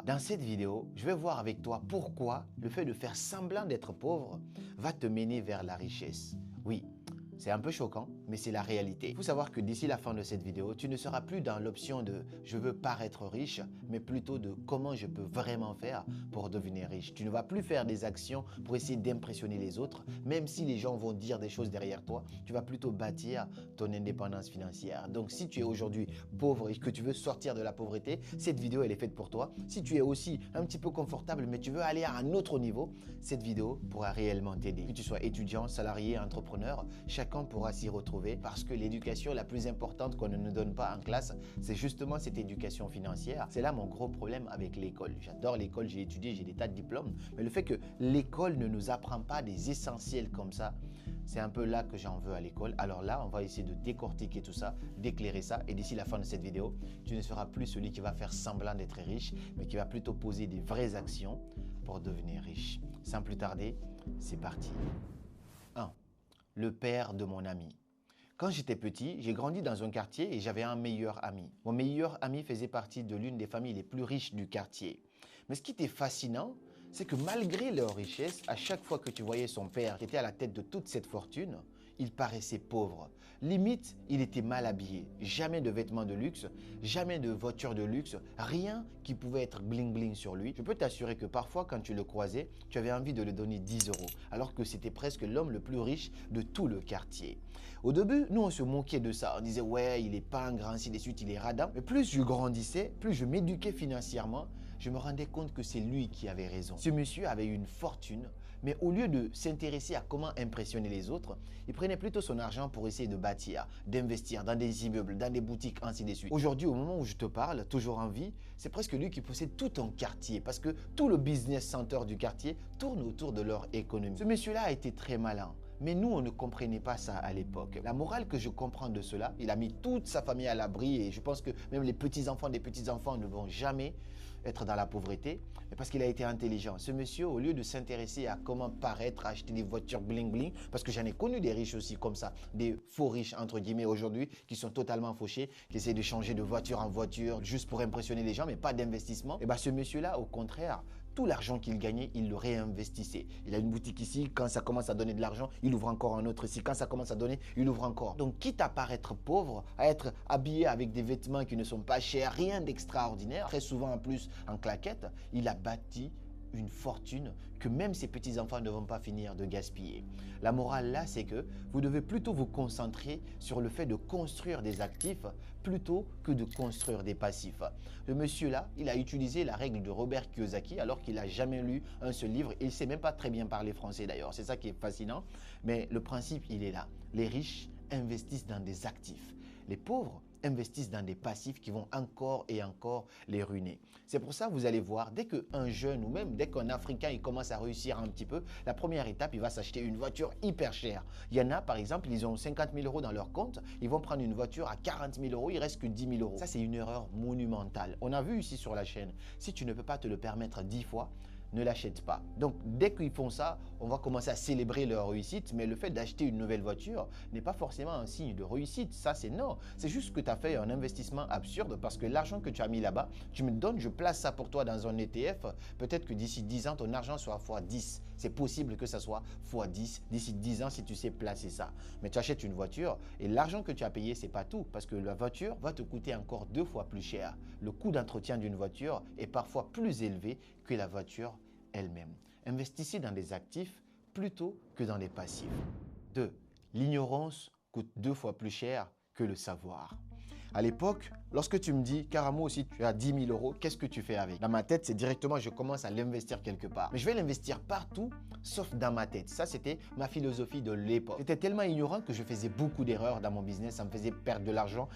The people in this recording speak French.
Dans cette vidéo, je vais voir avec toi pourquoi le fait de faire semblant d'être pauvre va te mener vers la richesse. Oui, c'est un peu choquant, mais c'est la réalité. Il faut savoir que d'ici la fin de cette vidéo, tu ne seras plus dans l'option de « je veux paraître riche », mais plutôt de « comment je peux vraiment faire pour devenir riche ». Tu ne vas plus faire des actions pour essayer d'impressionner les autres, même si les gens vont dire des choses derrière toi, tu vas plutôt bâtir ton indépendance financière. Donc si tu es aujourd'hui pauvre et que tu veux sortir de la pauvreté, cette vidéo elle est faite pour toi. Si tu es aussi un petit peu confortable, mais tu veux aller à un autre niveau, cette vidéo pourra réellement t'aider. Que tu sois étudiant, salarié, entrepreneur, chacun pourra s'y retrouver parce que l'éducation la plus importante qu'on ne nous donne pas en classe, c'est justement cette éducation financière. C'est là mon gros problème avec l'école. J'adore l'école, j'ai étudié, j'ai des tas de diplômes, mais le fait que l'école ne nous apprend pas des essentiels comme ça, c'est un peu là que j'en veux à l'école. Alors là, on va essayer de décortiquer tout ça, d'éclairer ça et d'ici la fin de cette vidéo, tu ne seras plus celui qui va faire semblant d'être riche, mais qui va plutôt poser des vraies actions pour devenir riche. Sans plus tarder, c'est parti. 1. Le père de mon ami. Quand j'étais petit, j'ai grandi dans un quartier et j'avais un meilleur ami. Mon meilleur ami faisait partie de l'une des familles les plus riches du quartier. Mais ce qui était fascinant, c'est que malgré leur richesse, à chaque fois que tu voyais son père qui était à la tête de toute cette fortune, il paraissait pauvre. Limite, il était mal habillé. Jamais de vêtements de luxe, jamais de voiture de luxe, rien qui pouvait être bling bling sur lui. Je peux t'assurer que parfois, quand tu le croisais, tu avais envie de lui donner 10 euros, alors que c'était presque l'homme le plus riche de tout le quartier. Au début, nous, on se moquait de ça. On disait, ouais, il est pas un grand, ainsi de suite, il est radin. Mais plus je grandissais, plus je m'éduquais financièrement, je me rendais compte que c'est lui qui avait raison. Ce monsieur avait une fortune, mais au lieu de s'intéresser à comment impressionner les autres, il prenait plutôt son argent pour essayer de bâtir, d'investir dans des immeubles, dans des boutiques, ainsi de suite. Aujourd'hui, au moment où je te parle, toujours en vie, c'est presque lui qui possède tout un quartier parce que tout le business center du quartier tourne autour de leur économie. Ce monsieur-là a été très malin. Mais nous, on ne comprenait pas ça à l'époque. La morale que je comprends de cela, il a mis toute sa famille à l'abri et je pense que même les petits-enfants des petits-enfants ne vont jamais être dans la pauvreté, mais parce qu'il a été intelligent. Ce monsieur, au lieu de s'intéresser à comment paraître, acheter des voitures bling-bling, parce que j'en ai connu des riches aussi comme ça, des faux riches entre guillemets aujourd'hui, qui sont totalement fauchés, qui essaient de changer de voiture en voiture juste pour impressionner les gens, mais pas d'investissement. Et bien ce monsieur-là, au contraire, tout l'argent qu'il gagnait, il le réinvestissait. Il a une boutique ici, quand ça commence à donner de l'argent, il ouvre encore un autre ici. Quand ça commence à donner, il ouvre encore. Donc, quitte à paraître pauvre, à être habillé avec des vêtements qui ne sont pas chers, rien d'extraordinaire, très souvent en plus en claquettes, il a bâti une fortune que même ses petits-enfants ne vont pas finir de gaspiller. La morale là, c'est que vous devez plutôt vous concentrer sur le fait de construire des actifs plutôt que de construire des passifs. Le monsieur là, il a utilisé la règle de Robert Kiyosaki alors qu'il n'a jamais lu un seul livre et il ne sait même pas très bien parler français d'ailleurs. C'est ça qui est fascinant, mais le principe, il est là. Les riches investissent dans des actifs. Les pauvres investissent dans des passifs qui vont encore et encore les ruiner. C'est pour ça que vous allez voir, dès qu'un jeune ou même dès qu'un Africain il commence à réussir un petit peu, la première étape, il va s'acheter une voiture hyper chère. Il y en a, par exemple, ils ont 50 000 euros dans leur compte, ils vont prendre une voiture à 40 000 euros, il reste que 10 000 euros. Ça, c'est une erreur monumentale. On a vu ici sur la chaîne, si tu ne peux pas te le permettre 10 fois, ne l'achète pas. Donc, dès qu'ils font ça, on va commencer à célébrer leur réussite, mais le fait d'acheter une nouvelle voiture n'est pas forcément un signe de réussite. Ça, c'est non. C'est juste que tu as fait un investissement absurde parce que l'argent que tu as mis là-bas, tu me donnes, je place ça pour toi dans un ETF. Peut-être que d'ici 10 ans, ton argent soit x10. C'est possible que ça soit x10 d'ici 10 ans si tu sais placer ça. Mais tu achètes une voiture et l'argent que tu as payé, c'est pas tout parce que la voiture va te coûter encore 2 fois plus cher. Le coût d'entretien d'une voiture est parfois plus élevé que la voiture elle-même. Investissez dans des actifs plutôt que dans des passifs. 2. L'ignorance coûte 2 fois plus cher que le savoir. À l'époque, lorsque tu me dis, Karamo, si tu as 10 000 euros, qu'est-ce que tu fais avec? Dans ma tête, c'est directement, je commence à l'investir quelque part. Mais je vais l'investir partout, sauf dans ma tête. Ça, c'était ma philosophie de l'époque. J'étais tellement ignorant que je faisais beaucoup d'erreurs dans mon business, ça me faisait perdre de l'argent.